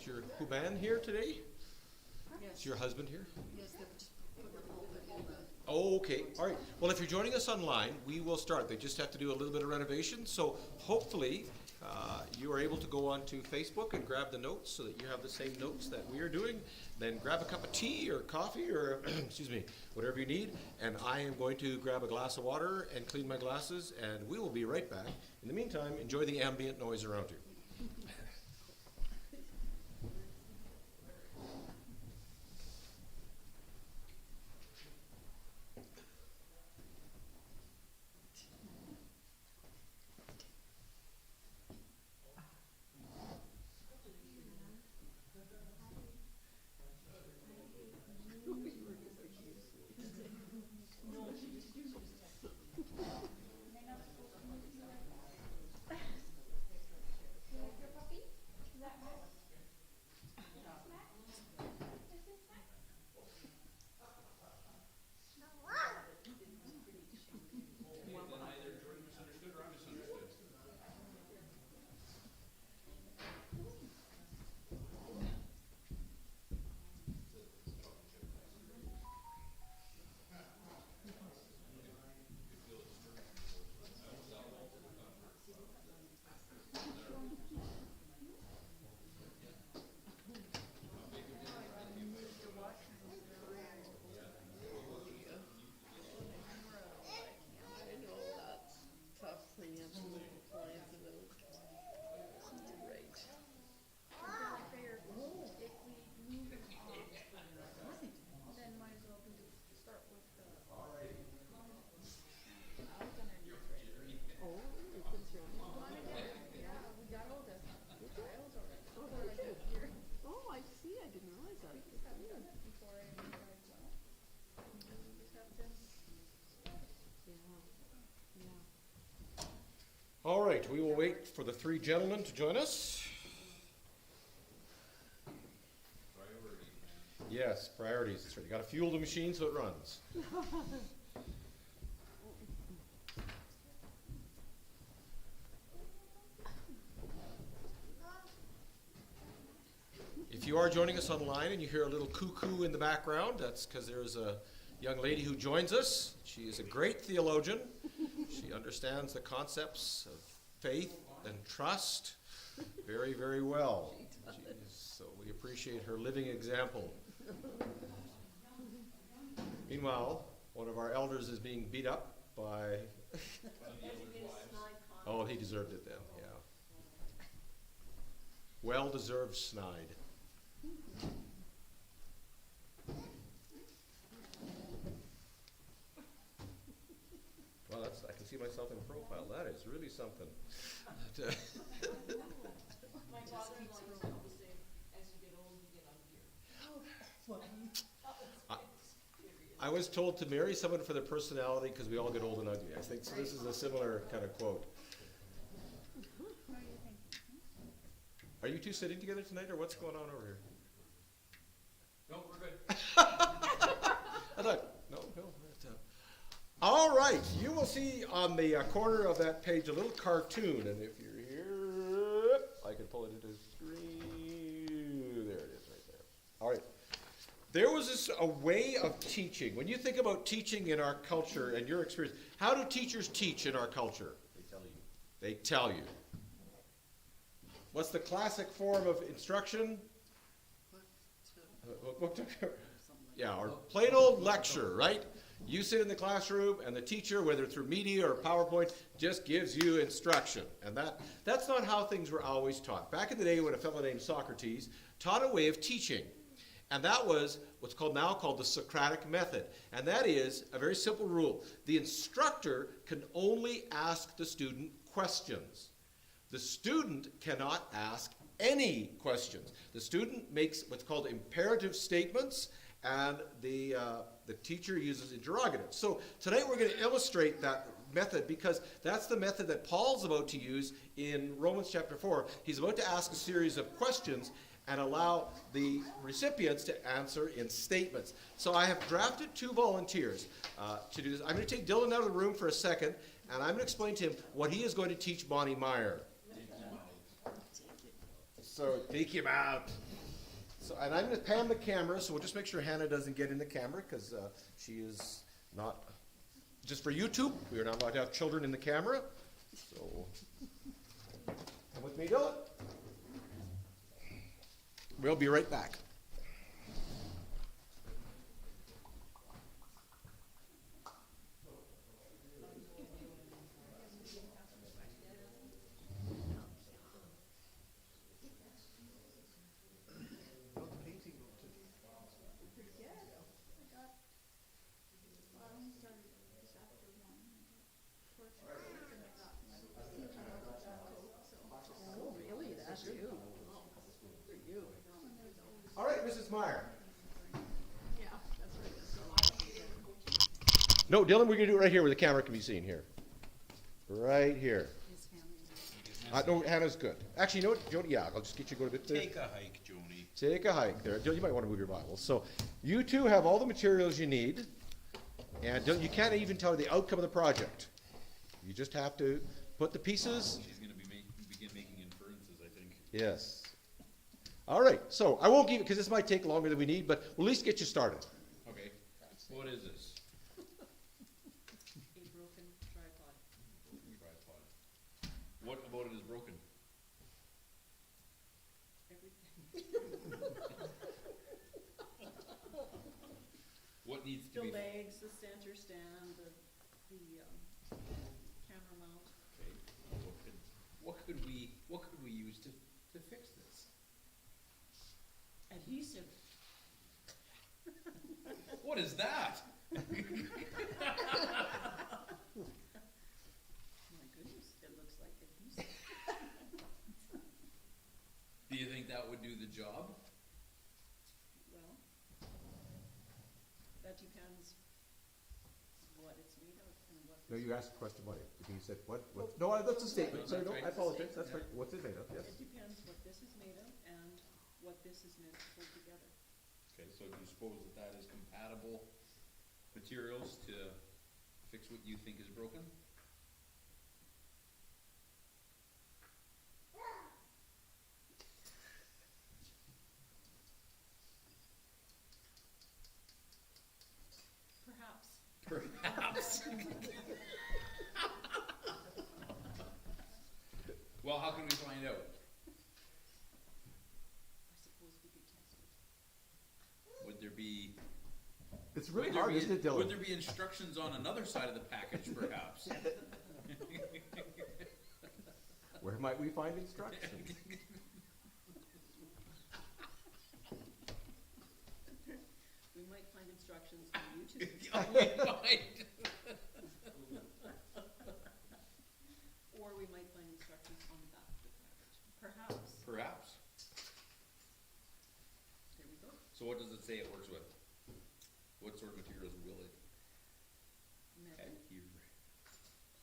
Is your Huban here today? Yes. Is your husband here? Yes, they're just putting the pulpit in the. Oh, okay. All right. Well, if you're joining us online, we will start. They just have to do a little bit of renovation. So hopefully you are able to go on to Facebook and grab the notes so that you have the same notes that we are doing. Then grab a cup of tea or coffee or, excuse me, whatever you need. And I am going to grab a glass of water and clean my glasses, and we will be right back. In the meantime, enjoy the ambient noise around you. All right, we will wait for the three gentlemen to join us. Yes, priorities. That's right. You got to fuel the machine so it runs. If you are joining us online and you hear a little cuckoo in the background, that's because there's a young lady who joins us. She is a great theologian. She understands the concepts of faith and trust very, very well. So we appreciate her living example. Meanwhile, one of our elders is being beat up by... Oh, he deserved it then, yeah. Well-deserved snide. Well, that's, I can see myself in profile. That is really something. My father-in-law used to always say, as you get old, you get uglier. I was told to marry someone for their personality because we all get old and ugly. I think so. This is a similar kind of quote. Are you two sitting together tonight, or what's going on over here? No, we're good. I thought, no. All right, you will see on the corner of that page a little cartoon, and if you're here, I can pull it into the screen. There it is, right there. All right. There was a way of teaching. When you think about teaching in our culture and your experience, how do teachers teach in our culture? They tell you. They tell you. What's the classic form of instruction? Yeah, or plain old lecture, right? You sit in the classroom and the teacher, whether through media or PowerPoint, just gives you instruction. And that's not how things were always taught. Back in the day when a fellow named Socrates taught a way of teaching. And that was what's now called the Socratic method. And that is a very simple rule. The instructor can only ask the student questions. The student cannot ask any questions. The student makes what's called imperative statements, and the teacher uses interrogatives. So tonight we're going to illustrate that method because that's the method that Paul's about to use in Romans chapter 4. He's about to ask a series of questions and allow the recipients to answer in statements. So I have drafted 2 volunteers to do this. I'm going to take Dylan out of the room for a second, and I'm going to explain to him what he is going to teach Bonnie Meyer. So take him out. So, and I'm going to pan the camera, so we'll just make sure Hannah doesn't get in the camera because she is not, just for YouTube, we are not allowed to have children in the camera. So, come with me, Dylan. We'll be right back. Oh, really? That's you. For you. All right, Mrs. Meyer. Yeah, that's right. No, Dylan, we're going to do it right here where the camera can be seen here. Right here. His family. No, Hannah's good. Actually, you know what, Jody? Yeah, I'll just get you to go a bit there. Take a hike, Joni. Take a hike there. Dylan, you might want to move your Bible. So you two have all the materials you need. And Dylan, you can't even tell the outcome of the project. You just have to put the pieces. She's gonna begin making inferences, I think. Yes. All right. So I won't give it because this might take longer than we need, but we'll at least get you started. Okay, what is this? A broken tripod. Tripod. What about it is broken? Everything. What needs to The be? legs, the center stand, the camera mount. Okay, what could we use to fix this? Adhesive. What is that? My goodness, it looks like adhesive. Do you think that would do the job? Well, that depends what it's made of and what. No, you asked a question about it. You said what? No, that's a statement. Sorry, no, I apologize. That's right. What's it made of? Yes. It depends what this is made of and what this is meant to hold together. Okay, so do you suppose that is compatible materials to fix what you think is broken? Perhaps. Perhaps. Well, how can we find out? I suppose we could test it. Would there be? It's really would there hard, be- isn't it, Dylan? Would there be instructions on another side of the package, perhaps? Where might we find instructions? We might find instructions on YouTube. Or we might find instructions on the back of the package. Perhaps. Perhaps. There we go. So what does it say it works with? What sort of materials will it Metal, adhere?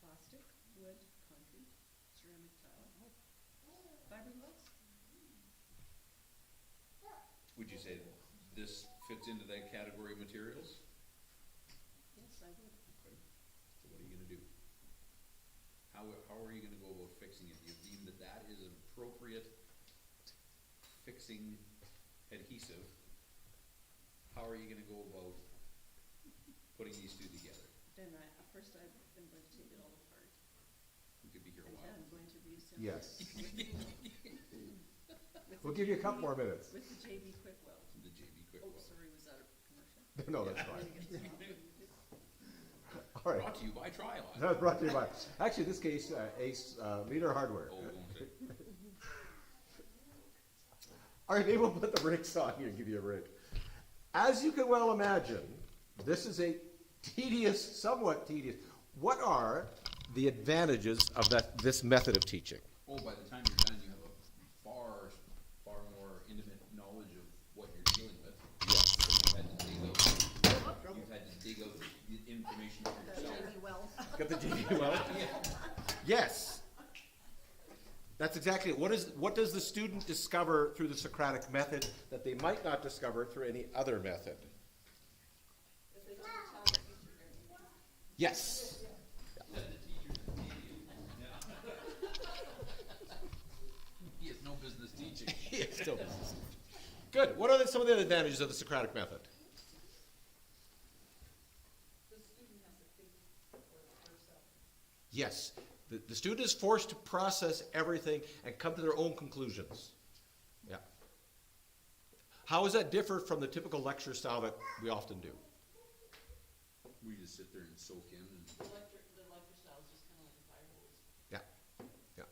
plastic, wood, concrete, ceramic tile, fiberglass. Would you say this fits into that category of materials? Yes, I would. Okay. So what are you gonna do? How are you gonna go about fixing it? You deem that that is an appropriate fixing adhesive. How are you gonna go about putting these two together? Then first I'm going to take it all apart. We could be here a And while. then I'm going to reassemble. Yes. With We'll the give you a JB couple more minutes. With the JB Quick Weld. The JB Quick Oh, Weld. sorry, was that a commercial? No, that's I'm fine. gonna get stopped on YouTube. All right. Brought to you by Trilon. That was brought to you by, actually, in this case, Ace Leader Hardware. Oh, okay. All right, maybe we'll put the brakes on here and give you a break. As you can well imagine, this is a tedious, somewhat tedious. What are the advantages of this method of teaching? Oh, by the time you're done, you have a far more intimate knowledge of what you're dealing with. Yes. So you've had to dig out the information for yourself. J.D. Wells. Got the JD well? Yes. That's exactly it. What does the student discover through the Socratic method that they might not discover through any other method? If they don't tell the teacher everything. Yes. He has no business teaching. Yes, still business. Good. What are some of the other advantages of the Socratic method? The student has to think for herself. Yes. The student is forced to process everything and come to their own conclusions. Yeah. How does that differ from the typical lecture style that we often do? We just sit there and soak in and. The lecture style is just kind of like a fire hose. Yeah. Yeah.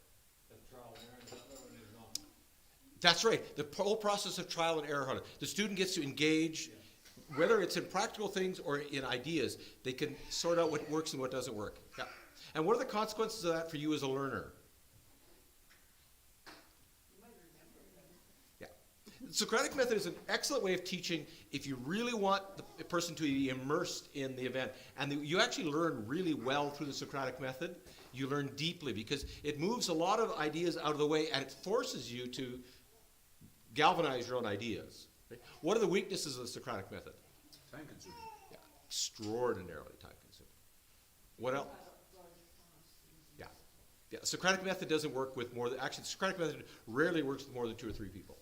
The trial and error, is that what it is on? That's right. The whole process of trial and error. The student gets to engage, whether it's in practical things or in ideas. They can sort out what works and what doesn't work. Yeah. And what are the consequences of that for you as a learner? You might remember them. Yeah. The Socratic method is an excellent way of teaching if you really want the person to be immersed in the event. And you actually learn really well through the Socratic method. You learn deeply because it moves a lot of ideas out of the way and it forces you to galvanize your own ideas. Right? What are the weaknesses of the Socratic method? Time consuming. Yeah. Extraordinarily time consuming. What else? Yeah. Yeah. The Socratic method doesn't work with more than, actually, the Socratic method rarely works with more than 2 or 3 people.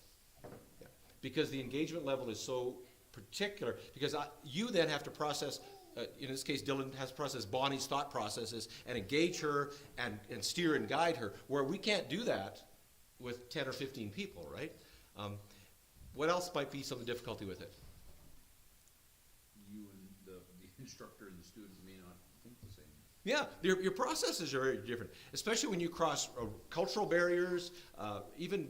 Yeah. Because the engagement level is so particular, because you then have to process, in this case, Dylan has to process Bonnie's thought processes and engage her and steer and guide her, where we can't do that with 10 or 15 people, right? What else might be some of the difficulty with it? You and the instructor and the students may not think the same. Yeah, your processes are very different, especially when you cross cultural barriers, even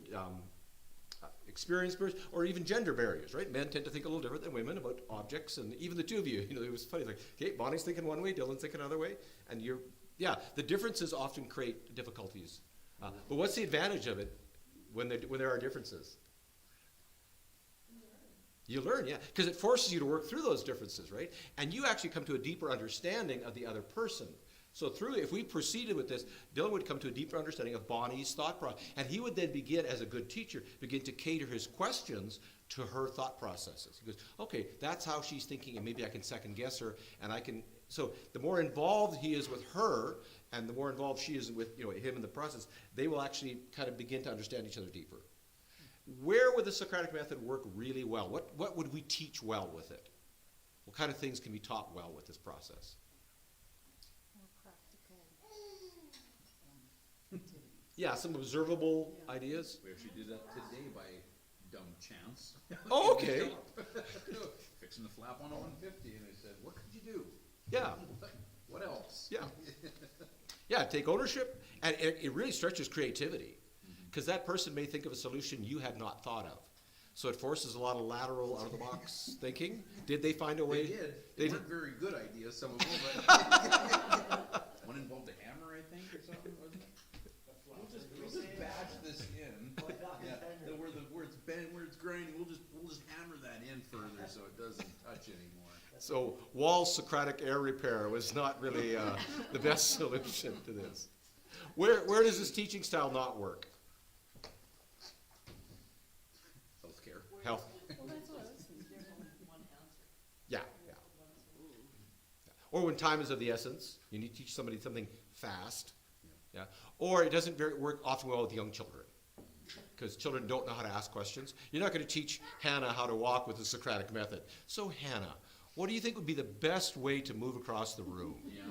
experience barriers, or even gender barriers, right? Men tend to think a little different than women about objects, and even the two of you, it was funny, like, okay, Bonnie's thinking one way, Dylan's thinking another way, and the differences often create difficulties. But what's the advantage of it when there are differences? You learn, yeah, because it forces you to work through those differences, right? And you actually come to a deeper understanding of the other person. So if we proceeded with this, Dylan would come to a deeper understanding of Bonnie's thought process. And he would then begin, as a good teacher, begin to cater his questions to her thought processes. He goes, okay, that's how she's thinking, and maybe I can second guess her, and I can, so the more involved he is with her, and the more involved she is with him in the process, they will actually kind of begin to understand each other deeper. Where would the Socratic method work really well? What would we teach well with it? What kind of things can be taught well with this process? More practical. Yeah, some observable ideas. We actually did that today by dumb chance. Oh, okay. Fixing the flap on a 150, and I said, "What could you do? Yeah, What else?" yeah. Yeah, take ownership, and it really stretches creativity, because that person may think of a solution you had not thought of. So it forces a lot of lateral, out-of-the-box thinking. Did they find a way? They did. They They weren't very good ideas, some of them, but one involved a hammer, I think, or something, wasn't it? We'll just batch this in. Yeah, where it's grinding, we'll just hammer that in further so it doesn't touch anymore. So wall Socratic air repair was not really the best solution to this. Where does this teaching style not work? Healthcare. Health. Well, that's what I was thinking. There's only one answer. Yeah, yeah. Or when time is of the essence, you need to teach somebody something fast. Yeah. Or it doesn't work often well with young children, because children don't know how to ask questions. You're not going to teach Hannah how to walk with the Socratic method. So Hannah, what do you think would be the best way to move across the room? Yeah.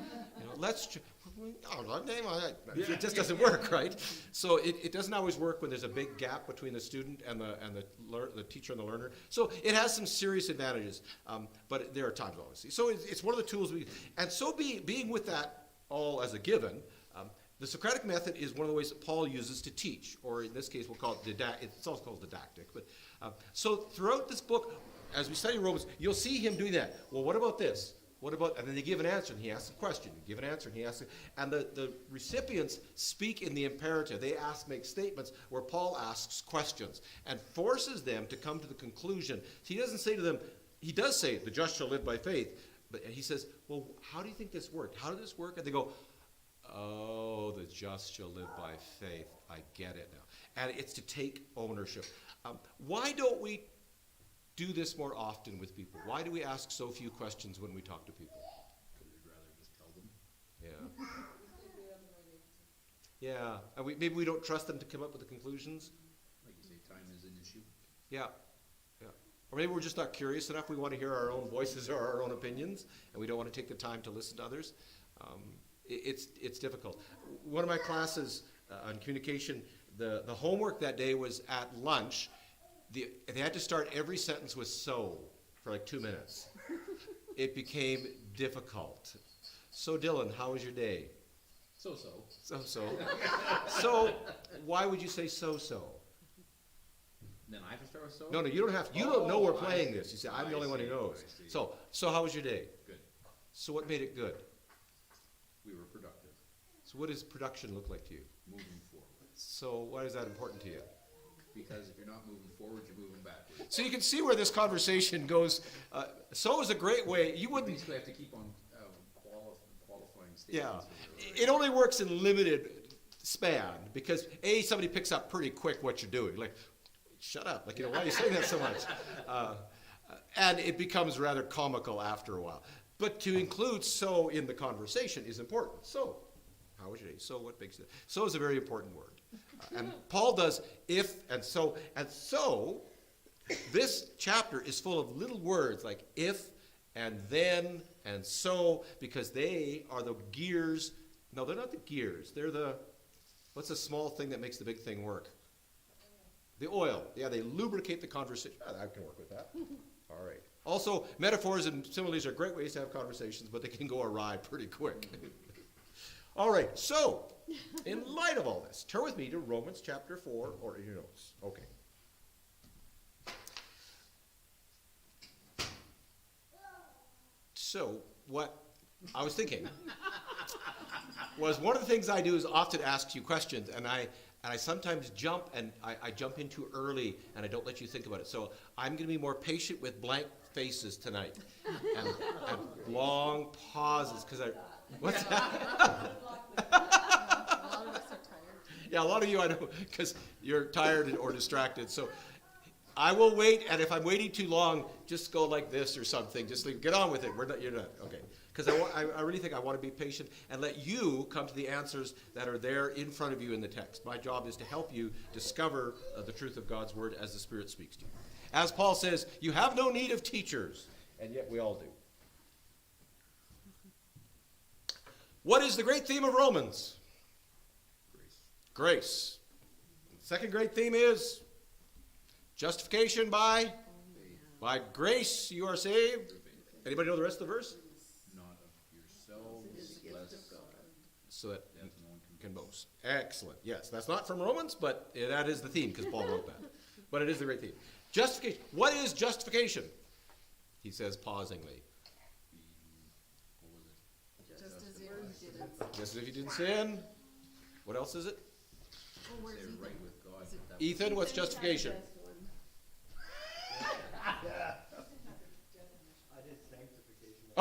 It just doesn't work, right? So it doesn't always work when there's a big gap between the student and the teacher and the learner. So it has some serious advantages, but there are times, obviously. So it's one of the tools being with that all as a given, the Socratic method is one of the ways that Paul uses to teach, or in this case, we'll call it it's also called didactic. But so throughout this book, as we study Romans, you'll see him doing that. Well, what about this? What about, and then they give an answer, and he asks a question. You give an answer, and he asks, and the recipients speak in the imperative. They make statements where Paul asks questions and forces them to come to the conclusion. He doesn't say to them, he does say, the just shall live by faith, but he says, well, how do you think this worked? How did this work? And they go, oh, the just shall live by faith. I get it now. And it's to take ownership. Why don't we do this more often with people? Why do we ask so few questions when we talk to people? Because we'd rather just tell them. Yeah. Yeah. And maybe we don't trust them to come up with the conclusions. Like you say, time is an issue. Yeah. Yeah. Or maybe we're just not curious enough. We want to hear our own voices or our own opinions, and we don't want to take the time to listen to others. It's difficult. One of my classes on communication, the homework that day was at lunch. They had to start every sentence with "so" for like 2 minutes. It became difficult. So Dylan, how was your day? So-so. So. So why would you say so? Then I have to start with so? No, you don't have. You don't know we're I playing see. this. You say I'm the I only one who see, knows. I see. So how was your day? Good. So what made it good? We were productive. So what does production look like to you? Moving forward. So why is that important to you? Because if you're not moving forward, you're moving backwards. So you can see where this conversation goes. So is a great way. You You wouldn't. basically have to keep on qualifying Yeah. statements. It only works in limited span because somebody picks up pretty quick what you're doing. Like, shut up. Like, why are you saying that so much? And it becomes rather comical after a while. But to include "so" in the conversation is important. So, how was your day? So, what makes it? So is a very important word. And Paul does "if" and "so." And so, this chapter is full of little words like "if" and "then" and "so," because they are the gears. No, they're not the gears. They're what's the small thing that makes the big thing work? The oil. Yeah, they lubricate the conversation. I can work with that. All right. Also, metaphors and similes are great ways to have conversations, but they can go awry pretty quick. All right, so, in light of all this, turn with me to Romans chapter 4, or in your notes. Okay. So, what I was thinking was one of the things I do is often ask you questions, and I sometimes jump, and I jump in too early, and I don't let you think about it. So I'm going to be more patient with blank faces tonight, and long pauses, because what's that? A lot of us are tired. Yeah, a lot of you I know, because you're tired or distracted. So I will wait, and if I'm waiting too long, just go like this or something. Just get on with it. You're not, okay. Because I really think I want to be patient and let you come to the answers that are there in front of you in the text. My job is to help you discover the truth of God's word as the Spirit speaks to you. As Paul says, you have no need of teachers, and yet we all do. What is the great theme of Romans? Grace. The second great theme is justification by grace you are saved. Anybody know the rest of the verse? Not of yourselves, lest So that no one can boast. Excellent. Yes, that's not from Romans, but that is the theme because Paul wrote that. But it is the great theme. Justification. What is justification? He says pausingly. what was it? Just as if you didn't. Just as if you didn't sin. What else is it? Oh, where's Say Ethan? right with God. Is it- That was- Ethan, what's justification? I did sanctification.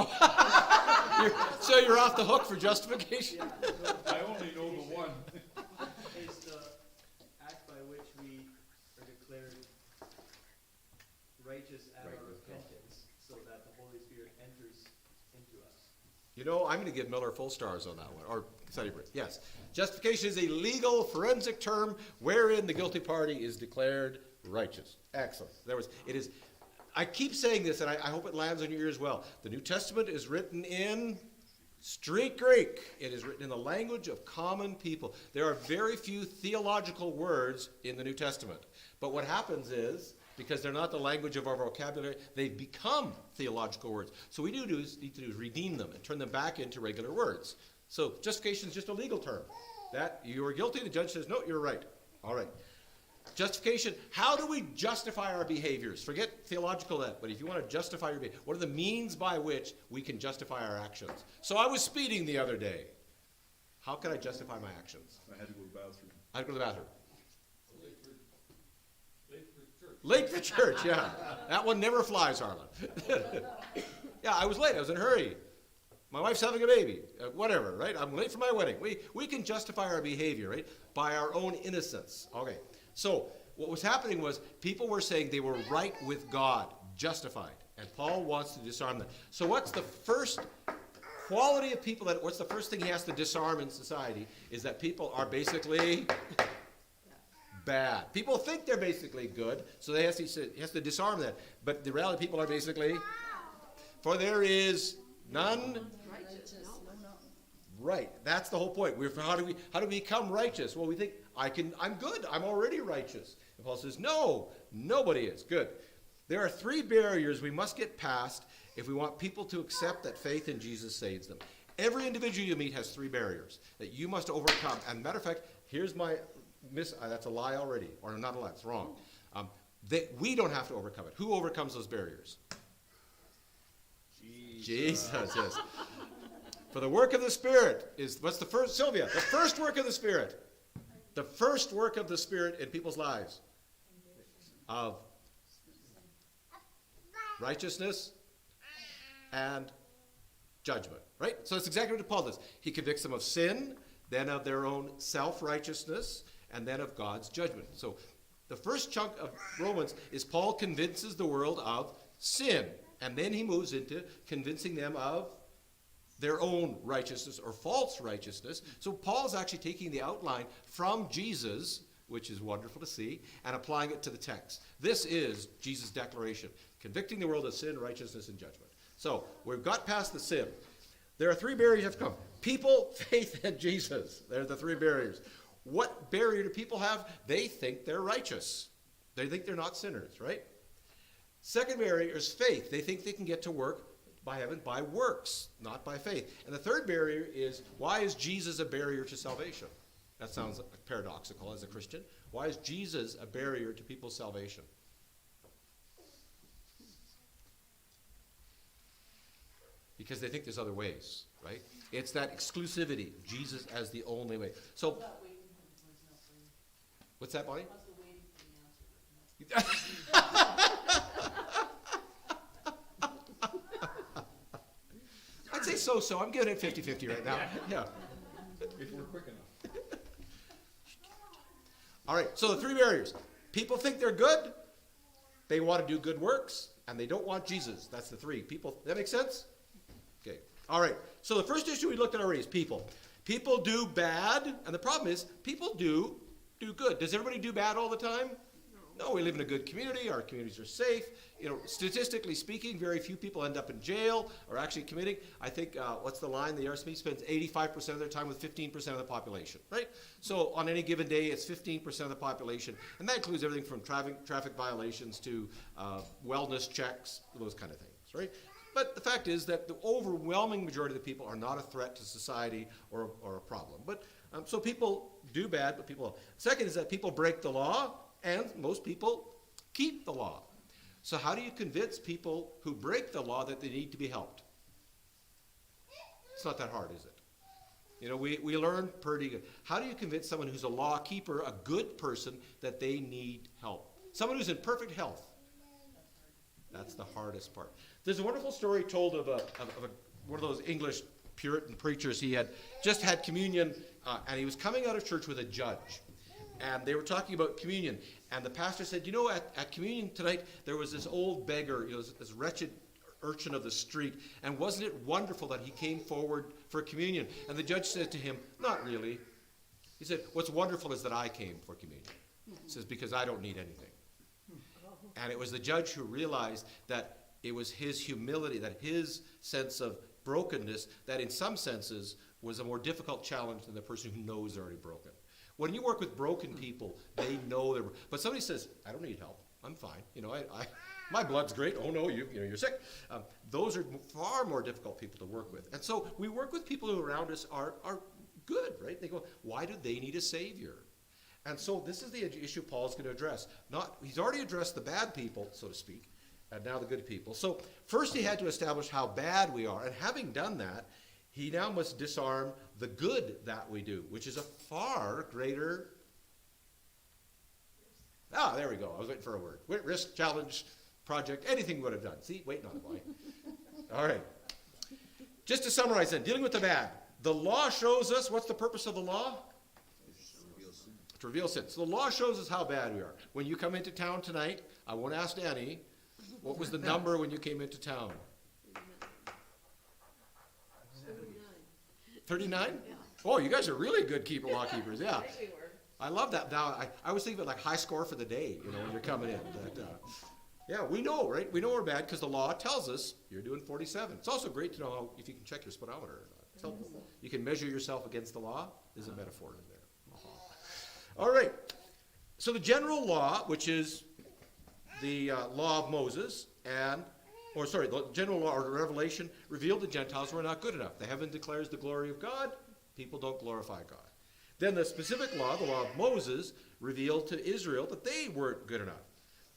So you're off the hook for justification? I only know the one. It's the act by which we are declared righteous at Right our with God. repentance, so that the Holy Spirit enters into us. You know, I'm going to give Miller full stars on that one, or Sunnybrook. Yes. Justification is a legal forensic term wherein the guilty party is declared righteous. Excellent. It is. I keep saying this, and I hope it lands on your ear as well. The New Testament is written in Street Greek. It is written in the language of common people. There are very few theological words in the New Testament. But what happens is, because they're not the language of our vocabulary, they become theological words. So what we need to do is redeem them and turn them back into regular words. So justification is just a legal term. That you are guilty, the judge says, no, you're right. All right. Justification, how do we justify our behaviors? Forget theological that, but if you want to justify your behavior, what are the means by which we can justify our actions? So I was speeding the other day. How can I justify my actions? I had to go to the bathroom. I had to go to the bathroom. Late for church. Late for church, yeah. That one never flies, Harlan. Yeah, I was late. I was in a hurry. My wife's having a baby. Whatever, right? I'm late for my wedding. We can justify our behavior, right? By our own innocence. Okay. So what was happening was people were saying they were right with God, justified. And Paul wants to disarm them. So what's the first quality of people what's the first thing he has to disarm in society is that people are basically bad. People think they're basically good, so he has to disarm that. But the reality, people are basically, for there is none Righteous. right. That's the whole point. How do we become righteous? Well, we think I'm good. I'm already righteous. And Paul says, no, nobody is. Good. There are three barriers we must get past if we want people to accept that faith in Jesus saves them. Every individual you meet has three barriers that you must overcome. And matter of fact, here's my that's a lie already, or not a lie. It's wrong. We don't have to overcome it. Who overcomes those barriers? Jesus. Yes. For the work of the Spirit what's the first, Sylvia? The first work of the Spirit. The first work of the Spirit in people's lives. Of righteousness and judgment. Right? So it's exactly what Paul does. He convicts them of sin, then of their own self-righteousness, and then of God's judgment. So the first chunk of Romans is Paul convinces the world of sin. And then he moves into convincing them of their own righteousness or false righteousness. So Paul's actually taking the outline from Jesus, which is wonderful to see, and applying it to the text. This is Jesus' declaration, convicting the world of sin, righteousness, and judgment. So we've got past the sin. There are three barriers that have come. People, faith, and Jesus. They're the three barriers. What barrier do people have? They think they're righteous. They think they're not sinners, right? Second barrier is faith. They think they can get to work by heaven by works, not by faith. And the third barrier is, why is Jesus a barrier to salvation? That sounds paradoxical as a Christian. Why is Jesus a barrier to people's salvation? Because they think there's other ways, right? It's that exclusivity, Jesus as the only way. So, Not waiting for the words not for you. what's that, Bonnie? Must have waited for the answer. I'd say so. I'm giving it 50-50 right now. Yeah. If we're quick enough. All right, so the three barriers. People think they're good. They want to do good works, and they don't want Jesus. That's the three. People, that make sense? Okay. All right. So the first issue we looked at already is people. People do bad, and the problem is people do good. Does everybody do bad all the time? No, we live in a good community. Our communities are safe. You know, statistically speaking, very few people end up in jail or actually committing. I think, what's the line? The RSP spends 85% of their time with 15% of the population, right? So on any given day, it's 15% of the population. And that includes everything from traffic violations to wellness checks, those kind of things, right? But the fact is that the overwhelming majority of the people are not a threat to society or a problem. But so people do bad, but people. Second is that people break the law, and most people keep the law. So how do you convince people who break the law that they need to be helped? It's not that hard, is it? You know, we learn pretty good. How do you convince someone who's a law keeper, a good person, that they need help? Someone who's in perfect health. That's the hardest part. There's a wonderful story told of one of those English Puritan preachers. He had just had communion, and he was coming out of church with a judge. And they were talking about communion. And the pastor said, you know, at communion tonight, there was this old beggar, you know, this wretched urchin of the street. And wasn't it wonderful that he came forward for communion? And the judge said to him, not really. He said, what's wonderful is that I came for communion. He says, because I don't need anything. And it was the judge who realized that it was his humility, that his sense of brokenness that in some senses was a more difficult challenge than the person who knows they're already broken. When you work with broken people, they know they're, but somebody says, I don't need help, I'm fine, my blood's great, oh no, you're sick. Those are far more difficult people to work with. And so we work with people who around us are good, right? They go, why do they need a savior? And so this is the issue Paul's going to address. He's already addressed the bad people, so to speak, and now the good people. So first he had to establish how bad we are. And having done that, he now must disarm the good that we do, which is a far greater... there we go. I was waiting for a word. Risk, challenge, project, anything we would have done. See, waiting on the boy. All right. Just to summarize then, dealing with the bad. The law shows us, what's the purpose of the law? To reveal sin. So the law shows us how bad we are. When you come into town tonight, I won't ask Danny, what was the number when you came into town? 39? Yeah. Oh, you guys are really good law keepers, yeah. I think we were. I love that. Now, I was thinking like high score for the day, when you're coming in. But, yeah, we know, right? We know we're bad because the law tells us you're doing 47. It's also great to know if you can check your speedometer or not. It's helpful. You can measure yourself against the law. There's a metaphor in there. All right. So the general law, which is the law of Moses, the general law or Revelation revealed to Gentiles were not good enough. The heaven declares the glory of God. People don't glorify God. Then the specific law, the law of Moses, revealed to Israel that they weren't good enough.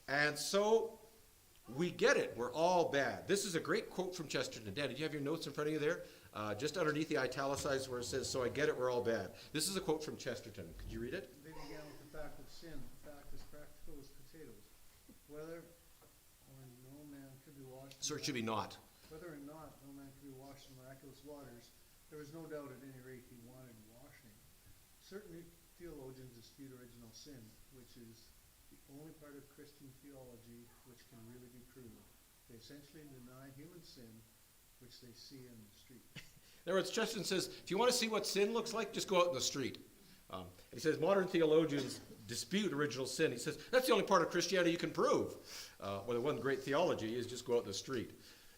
And so we get it. We're all bad. This is a great quote from Chesterton. Dan, did you have your notes in front of you there? Just underneath the italicized where it says, so I get it, we're all bad. This is a quote from Chesterton. Could you read it? They began with the fact of sin, the fact as practical as potatoes. Whether or no man could be washed. Sir, it should be not. Whether or not no man could be washed in miraculous waters, there was no doubt at any rate he wanted washing. Certain theologians dispute original sin, which is the only part of Christian theology which can really be proven. They essentially deny human sin, which they see in the street. In other words, Chesterton says, if you want to see what sin looks like, just go out in the street. And he says, modern theologians dispute original sin. He says, that's the only part of Christianity you can prove. Well, the one great theology is just go out in the street.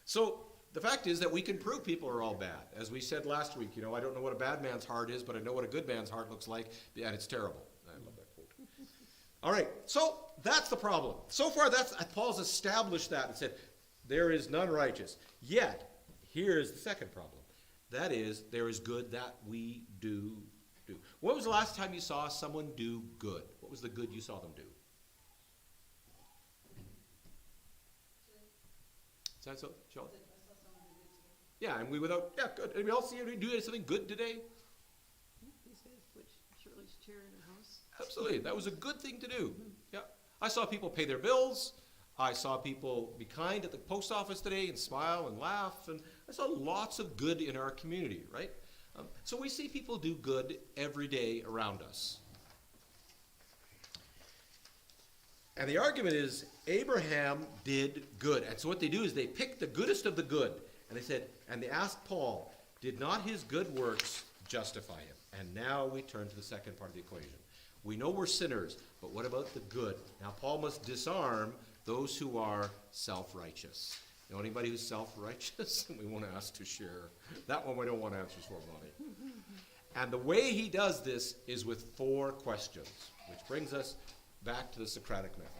So the fact is that we can prove people are all bad. As we said last week, I don't know what a bad man's heart is, but I know what a good man's heart looks like, and it's terrible. I love that quote. All right, so that's the problem. So far, Paul's established that and said, there is none righteous. Yet, here's the second problem. That is, there is good that we do. When was the last time you saw someone do good? What was the good you saw them do? Is that so, Joe? Yeah, and good. Anybody else see anybody do something good today? These guys put Shirley's chair in her house. Absolutely. That was a good thing to do. Yeah. I saw people pay their bills. I saw people be kind at the post office today and smile and laugh. And I saw lots of good in our community, right? So we see people do good every day around us. And the argument is Abraham did good. And so what they do is they pick the goodest of the good. And they asked Paul, did not his good works justify him? And now we turn to the second part of the equation. We know we're sinners, but what about the good? Now Paul must disarm those who are self-righteous. Anybody who's self-righteous, we won't ask to share. That one we don't want answers for, Bonnie. And the way he does this is with 4 questions, which brings us back to the Socratic method.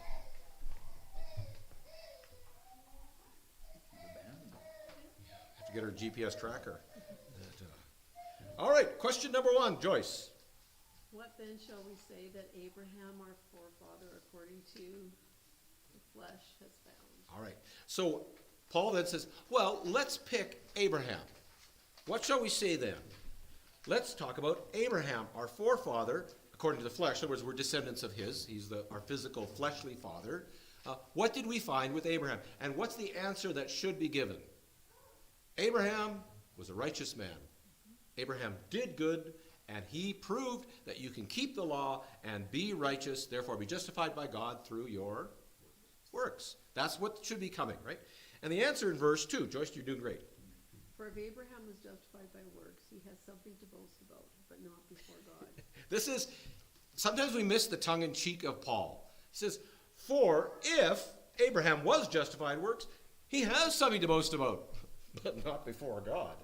Have to get our GPS tracker. All right, question number 1, Joyce. What then shall we say that Abraham, our forefather, according to the flesh, has found? All right. So Paul then says, well, let's pick Abraham. What shall we say then? Let's talk about Abraham, our forefather, according to the flesh. In other words, we're descendants of his. He's our physical, fleshly father. What did we find with Abraham? And what's the answer that should be given? Abraham was a righteous man. Abraham did good, and he proved that you can keep the law and be righteous, therefore be justified by God through your works. That's what should be coming, right? And the answer in verse 2, Joyce, you're doing great. For if Abraham was justified by works, he has something to boast about, but not before God. Sometimes we miss the tongue-in-cheek of Paul. He says, for if Abraham was justified by works, he has something to boast about. but not before God.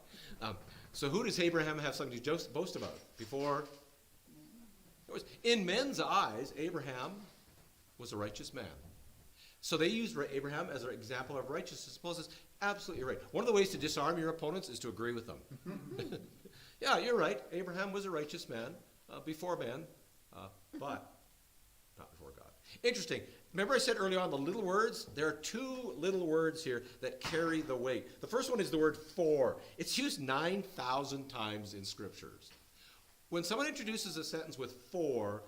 So who does Abraham have something to boast about? Before? In men's eyes, Abraham was a righteous man. So they used Abraham as an example of righteousness. Paul says, absolutely right. One of the ways to disarm your opponents is to agree with them. Yeah, you're right. Abraham was a righteous man before man, but not before God. Interesting. Remember I said early on the little words? There are two little words here that carry the weight. The first one is the word for. It's used 9,000 times in scriptures. When someone introduces a sentence with for,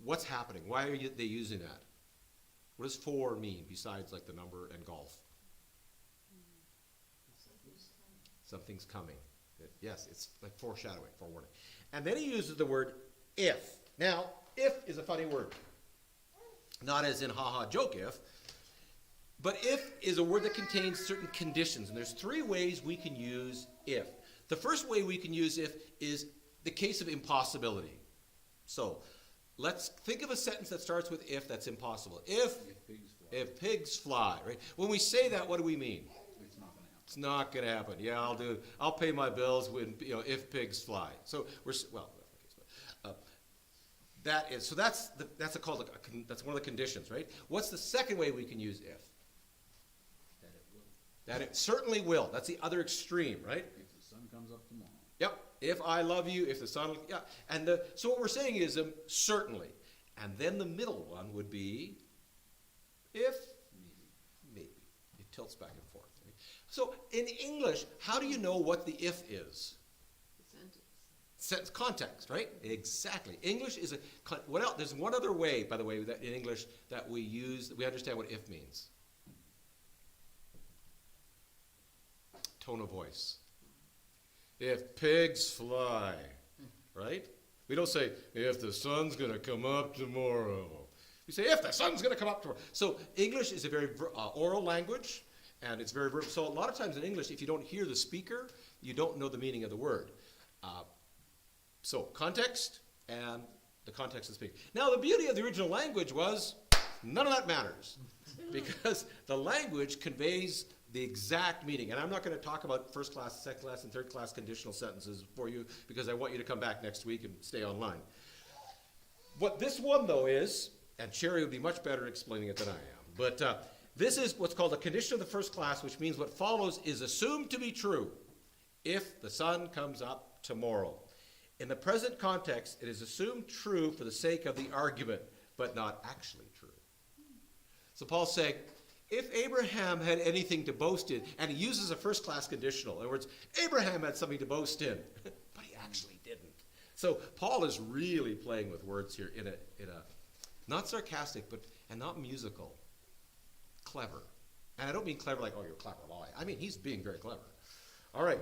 what's happening? Why are they using that? What does for mean besides like the number and golf? Something's coming. Yes, it's like foreshadowing, forewarning. And then he uses the word if. Now, if is a funny word. Not as in ha-ha joke if, but if is a word that contains certain conditions. And there's three ways we can use if. The first way we can use if is the case of impossibility. So, let's think of a sentence that starts with if that's impossible. If pigs fly, right? When we say that, what do we mean? It's not going to happen. Yeah, I'll pay my bills when if pigs fly. So that's one of the conditions, right? What's the second way we can use if? That it will. That it certainly will. That's the other extreme, right? If the sun comes up tomorrow. Yep. If I love you, if the sun, yeah. And so what we're saying is certainly. And then the middle one would be if, maybe. It tilts back and forth. Right? So in English, how do you know what the if is? The sentence. Context, right? Exactly. English is what else? There's one other way, by the way, that in English that we use, we understand what if means. Tone of voice. If pigs fly, right? We don't say, if the sun's going to come up tomorrow. We say, if the sun's going to come up tomorrow. So English is a very oral language, and it's very so a lot of times in English, if you don't hear the speaker, you don't know the meaning of the word. So context and the context of speaking. Now the beauty of the original language was none of that matters because the language conveys the exact meaning. And I'm not going to talk about first class, second class, and third class conditional sentences for you because I want you to come back next week and stay online. What this one though is, and Sherry would be much better at explaining it than I am, but this is what's called a condition of the first class, which means what follows is assumed to be true if the sun comes up tomorrow. In the present context, it is assumed true for the sake of the argument, but not actually true. So Paul's saying, if Abraham had anything to boast in, and he uses a first-class conditional, in other words, Abraham had something to boast in, but he actually didn't. So Paul is really playing with words here in a not sarcastic, and not musical, clever. And I don't mean clever like, oh, you're clever. Well, I mean, he's being very clever. All right.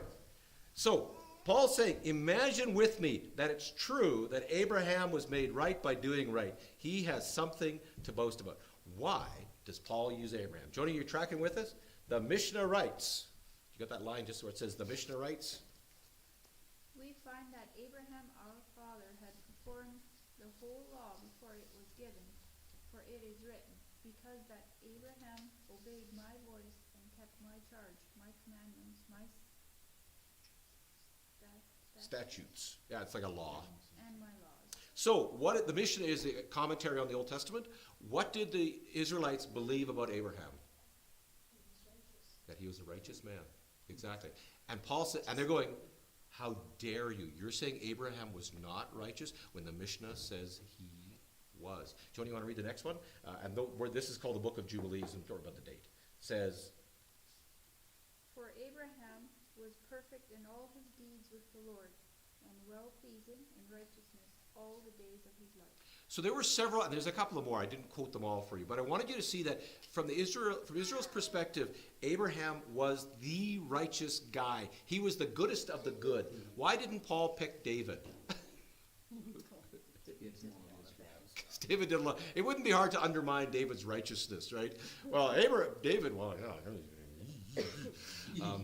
So Paul's saying, imagine with me that it's true that Abraham was made right by doing right. He has something to boast about. Why does Paul use Abraham? Joni, you're tracking with us? The Mishnah writes. You got that line just where it says the Mishnah writes? We find that Abraham our father had performed the whole law before it was given, for it is written, because that Abraham obeyed my voice and kept my charge, my commandments, my Statutes. Yeah, it's like a law. and my laws. So the Mishnah is the commentary on the Old Testament. What did the Israelites believe about Abraham? That he was a righteous man. Exactly. And Paul said, and they're going, how dare you? You're saying Abraham was not righteous when the Mishnah says he was. Joni, you want to read the next one? Where this is called the Book of Jubilees, and don't worry about the date. Says, For Abraham was perfect in all his deeds with the Lord, and well-pleasing in righteousness all the days of his life. so there were several, and there's a couple of more. I didn't quote them all for you, but I wanted you to see that from Israel's perspective, Abraham was the righteous guy. He was the goodest of the good. Why didn't Paul pick David? David did a lot. It wouldn't be hard to undermine David's righteousness, right? Well, David, well, yeah.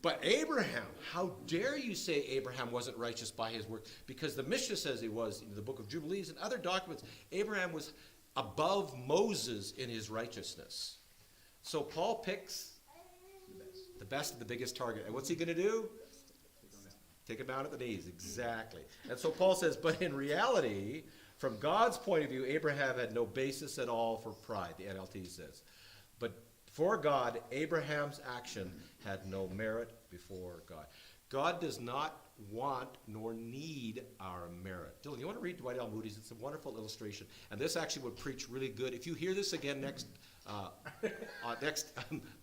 But Abraham, how dare you say Abraham wasn't righteous by his work? Because the Mishnah says he was in the Book of Jubilees and other documents. Abraham was above Moses in his righteousness. So Paul picks The best and the biggest target. And what's he going to do? Take him down at the knees. Exactly. And so Paul says, but in reality, from God's point of view, Abraham had no basis at all for pride, the NLT says. But for God, Abraham's action had no merit before God. God does not want nor need our merit. Dylan, you want to read Dwight L. Moody's? It's a wonderful illustration. And this actually would preach really good. If you hear this again next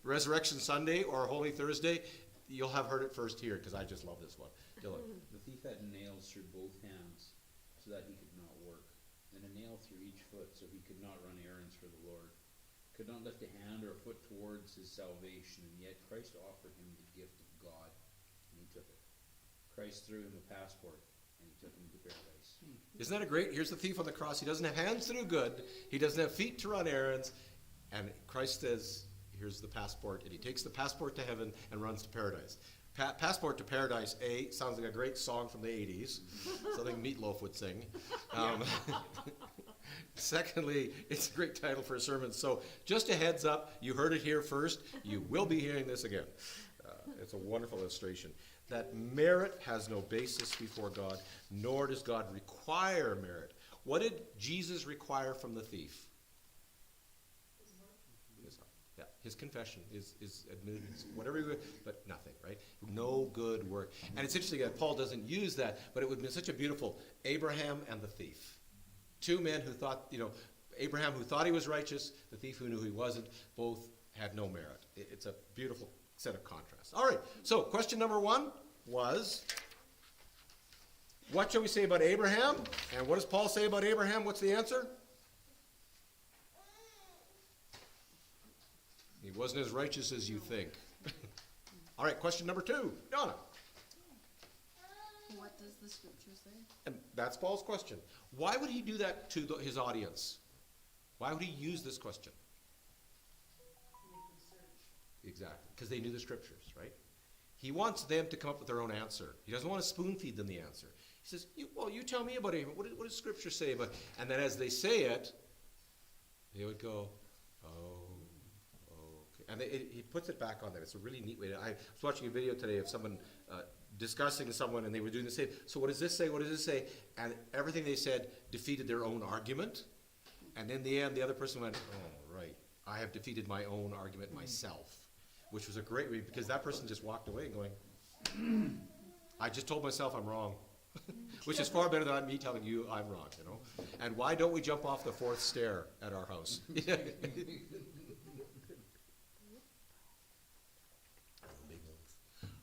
Resurrection Sunday or Holy Thursday, you'll have heard it first here, because I just love this one. Dylan. The thief had nails through both hands so that he could not work, and a nail through each foot so he could not run errands for the Lord, could not lift a hand or a foot towards his salvation, and yet Christ offered him the gift of God, and he took it. Christ threw him a passport, and he took him to paradise. Isn't that a great? Here's the thief on the cross. He doesn't have hands to do good. He doesn't have feet to run errands. And Christ says, here's the passport. And he takes the passport to heaven and runs to paradise. Passport to Paradise, sounds like a great song from the 80s. Something Meatloaf would sing. Secondly, it's a great title for a sermon. So just a heads up, you heard it here first. You will be hearing this again. It's a wonderful illustration. That merit has no basis before God, nor does God require merit. What did Jesus require from the thief? His heart. Yeah, his confession, his admittance, whatever he would, but nothing, right? No good work. And it's interesting that Paul doesn't use that, but it would be such a beautiful Abraham and the thief. Two men who thought, Abraham who thought he was righteous, the thief who knew he wasn't, both had no merit. It's a beautiful set of contrasts. All right, so question number 1 was, what shall we say about Abraham? And what does Paul say about Abraham? What's the answer? He wasn't as righteous as you think. All right, question number 2. Donna. What does the scripture say? And that's Paul's question. Why would he do that to his audience? Why would he use this question? Exactly, because they knew the scriptures, right? He wants them to come up with their own answer. He doesn't want to spoon feed them the answer. He says, you tell me about Abraham. What does scripture say about it? And then as they say it, they would go, okay. And he puts it back on them. It's a really neat way. I was watching a video today of someone discussing someone, and they were doing the same. So what does this say? What does this say? And everything they said defeated their own argument. And in the end, the other person went, oh, right. I have defeated my own argument myself. Which was a great read, because that person just walked away going, I just told myself I'm wrong. Which is far better than me telling you I'm wrong, And why don't we jump off the 4th stair at our house?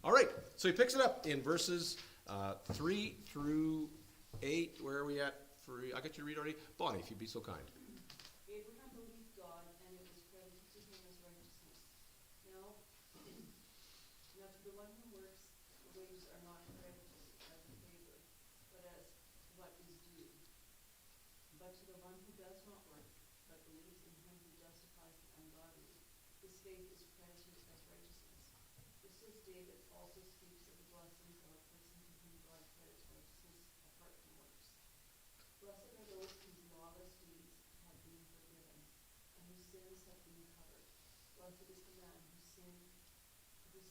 All right, so he picks it up in verses 3 through 8. Where are we at? I got you to read already? Bonnie, if you'd be so kind. Abraham believed God, and it was credited to him as righteousness. Now to the one who works, the wages are not credited as a favor, but as what is due. But to the one who does not work, but believes in him who justifies the ungodly, his faith is credited as righteousness. Just as David also speaks of the blessings of a person to whom God credits righteousness apart from works. Blessed are those whose lawless deeds have been forgiven, and whose sins have been covered. Blessed is the man whose sin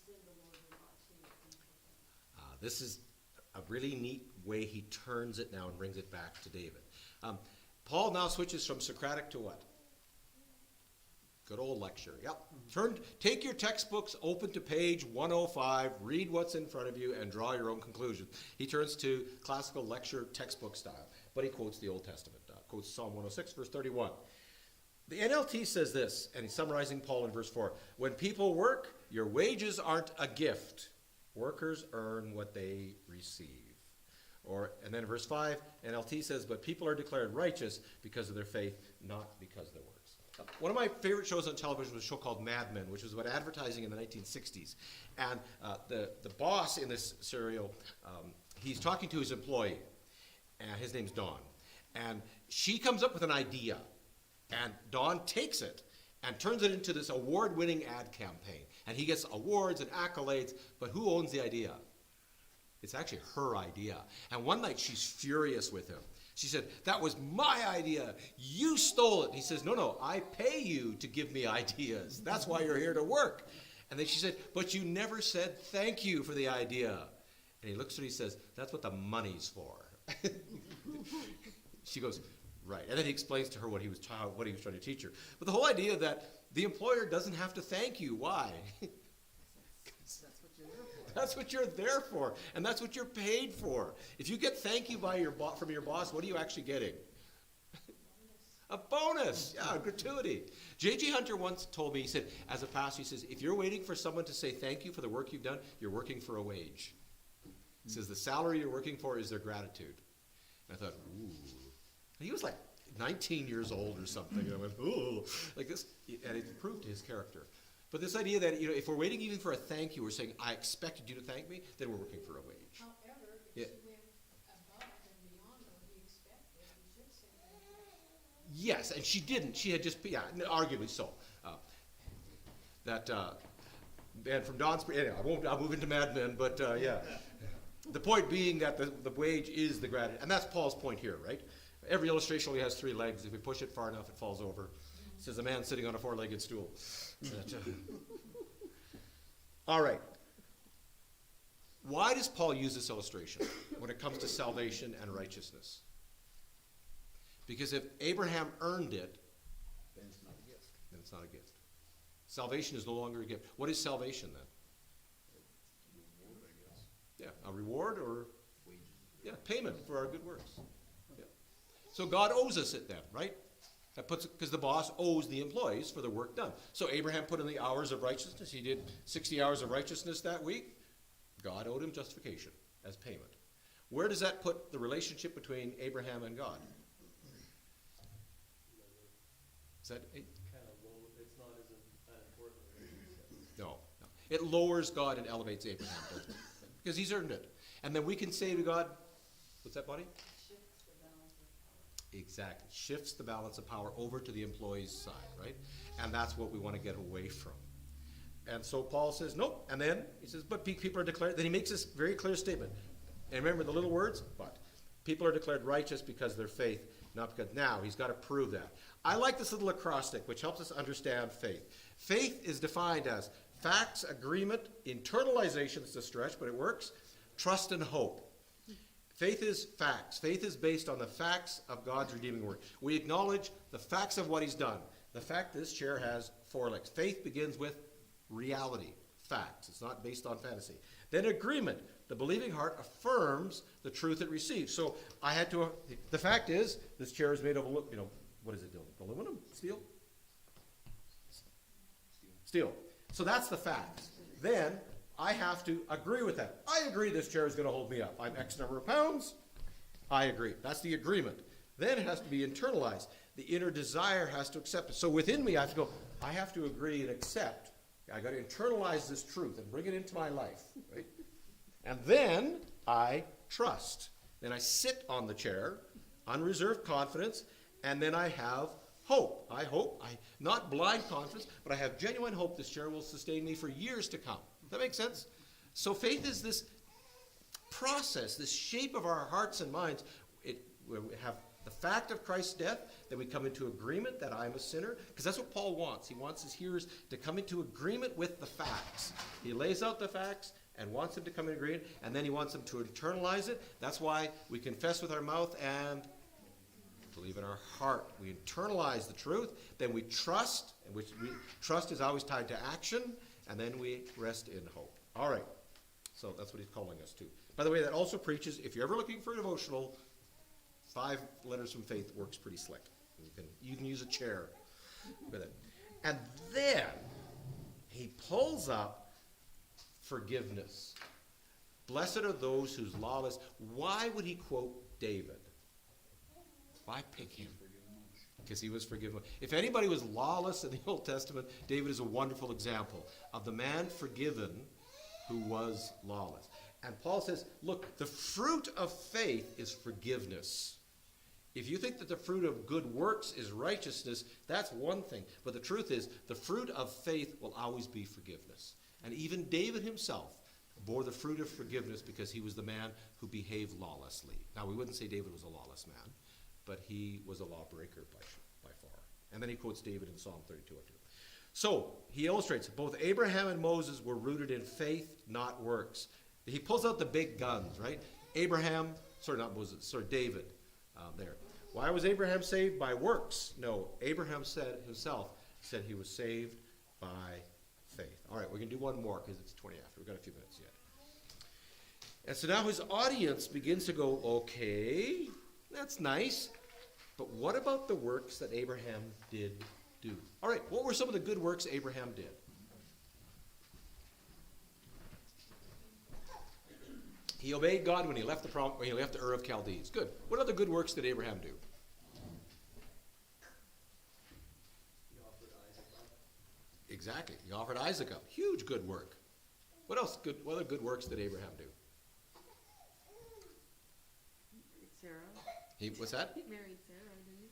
the Lord will not take from him. This is a really neat way he turns it now and brings it back to David. Paul now switches from Socratic to what? Good old lecture. Yep. Take your textbooks, open to page 105, read what's in front of you, and draw your own conclusions. He turns to classical lecture textbook style, but he quotes the Old Testament. Quotes Psalm 106, verse 31. The NLT says this, and he's summarizing Paul in verse 4. When people work, your wages aren't a gift. Workers earn what they receive. And then in verse 5, NLT says, but people are declared righteous because of their faith, not because of their works. One of my favorite shows on television was a show called Mad Men, which was about advertising in the 1960s. And the boss in this serial, he's talking to his employee, and his name's Dawn. And she comes up with an idea, and Dawn takes it and turns it into this award-winning ad campaign. And he gets awards and accolades, but who owns the idea? It's actually her idea. And one night she's furious with him. She said, that was my idea. You stole it. He says, no, I pay you to give me ideas. That's why you're here to work. And then she said, but you never said thank you for the idea. And he looks at her and he says, that's what the money's for. She goes, right. And then he explains to her what he was trying to teach her. But the whole idea that the employer doesn't have to thank you. Why? That's what you're there for. And that's what you're paid for. If you get thank you from your boss, what are you actually getting? A bonus. Yeah, gratuity. J.G. Hunter once told me, he said, as a pastor, he says, if you're waiting for someone to say thank you for the work you've done, you're working for a wage. He says the salary you're working for is their gratitude. And I thought, ooh. And he was like 19 years old or something. And I went, ooh, like this. And it proved his character. But this idea that, if we're waiting even for a thank you, we're saying, I expected you to thank me, then we're working for a wage. However, if Yeah. she went above and beyond what he expected, he should say that. Yes, and she didn't. She had just, arguably so. And from Don's, anyway, I'll move into Mad Men, but yeah. The point being that the wage is the gratitude. And that's Paul's point here, right? Every illustration only has 3 legs. If we push it far enough, it falls over. It says a man sitting on a 4-legged stool. All right. Why does Paul use this illustration when it comes to salvation and righteousness? Because if Abraham earned it, Then it's not a gift. then it's not a gift. Salvation is no longer a gift. What is salvation then? Reward, I guess. Yeah, a reward or Wages. payment for our good works. Yeah. So God owes us it then, right? That puts because the boss owes the employees for the work done. So Abraham put in the hours of righteousness. He did 60 hours of righteousness that week. God owed him justification as payment. Where does that put the relationship between Abraham and God? Is that it? Kind of low, it's not as that important. No. It lowers God and elevates Abraham, doesn't it? Because he's earned it. And then we can say to God, what's that, buddy? Shifts the balance of power. Exactly. Shifts the balance of power over to the employee's side, right? And that's what we want to get away from. And so Paul says, nope. And then he says, but people are declared. Then he makes this very clear statement. And remember the little words? But. People are declared righteous because of their faith, not because. Now, he's got to prove that. I like this little acrostic, which helps us understand faith. Faith is defined as facts, agreement, internalization. It's a stretch, but it works. Trust and hope. Faith is facts. Faith is based on the facts of God's redeeming work. We acknowledge the facts of what he's done. The fact this chair has 4 legs. Faith begins with reality, facts. It's not based on fantasy. Then agreement. The believing heart affirms the truth it receives. So I had to, the fact is, this chair is made of, what is it, aluminum? Steel? Steel. So that's the fact. Then I have to agree with that. I agree this chair is going to hold me up. I'm X number of pounds. I agree. That's the agreement. Then it has to be internalized. The inner desire has to accept it. So within me, I have to go, I have to agree and accept. I got to internalize this truth and bring it into my life, right? And then I trust. Then I sit on the chair, unreserved confidence, and then I have hope. I hope, not blind confidence, but I have genuine hope this chair will sustain me for years to come. Does that make sense? So faith is this process, this shape of our hearts and minds. We have the fact of Christ's death, then we come into agreement that I'm a sinner, because that's what Paul wants. He wants his hearers to come into agreement with the facts. He lays out the facts and wants them to come in agreement, and then he wants them to internalize it. That's why we confess with our mouth and believe in our heart. We internalize the truth, then we trust, trust is always tied to action, and then we rest in hope. All right. So that's what he's calling us to. By the way, that also preaches, if you're ever looking for a devotional, 5 letters from faith works pretty slick. You can use a chair with it. And then he pulls up forgiveness. Blessed are those whose lawless. Why would he quote David? Why pick him? Because he was forgiven. If anybody was lawless in the Old Testament, David is a wonderful example of the man forgiven who was lawless. And Paul says, look, the fruit of faith is forgiveness. If you think that the fruit of good works is righteousness, that's one thing. But the truth is, the fruit of faith will always be forgiveness. And even David himself bore the fruit of forgiveness because he was the man who behaved lawlessly. Now, we wouldn't say David was a lawless man, but he was a lawbreaker by far. And then he quotes David in Psalm 32. So, he illustrates both Abraham and Moses were rooted in faith, not works. He pulls out the big guns, right? David, there. Why was Abraham saved? By works. No, Abraham said he was saved by faith. All right, we're going to do one more because it's 20 after. We've got a few minutes yet. And so now his audience begins to go, okay, that's nice, but what about the works that Abraham did do? All right, what were some of the good works Abraham did? He obeyed God when he left the Ur of Chaldees. Good. What other good works did Abraham do? He offered Isaac up. Exactly. He offered Isaac up. Huge good work. What else? What other good works did Abraham do? Married Sarah. What's that? He married Sarah, didn't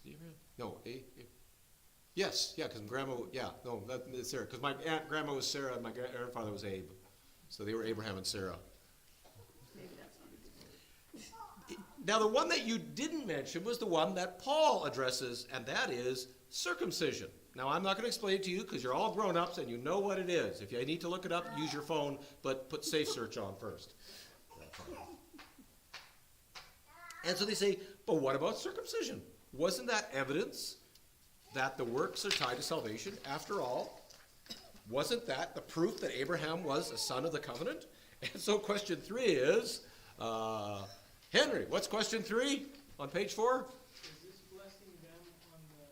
he? No. Yes. Yeah. Because Grandma. Yeah. No. That's Sarah. Because my grandma was Sarah and my grandfather was Abe, so they were Abraham and Sarah. Maybe that's not a good word. Now, the one that you didn't mention was the one that Paul addresses, and that is circumcision. Now, I'm not going to explain it to you because you're all grown-ups and you know what it is. If you need to look it up, use your phone, but put Safe Search on first. And so they say, but what about circumcision? Wasn't that evidence that the works are tied to salvation? After all, wasn't that the proof that Abraham was a son of the covenant? And so question 3 is, Henry, what's question 3 on page 4? Is this blessing them on the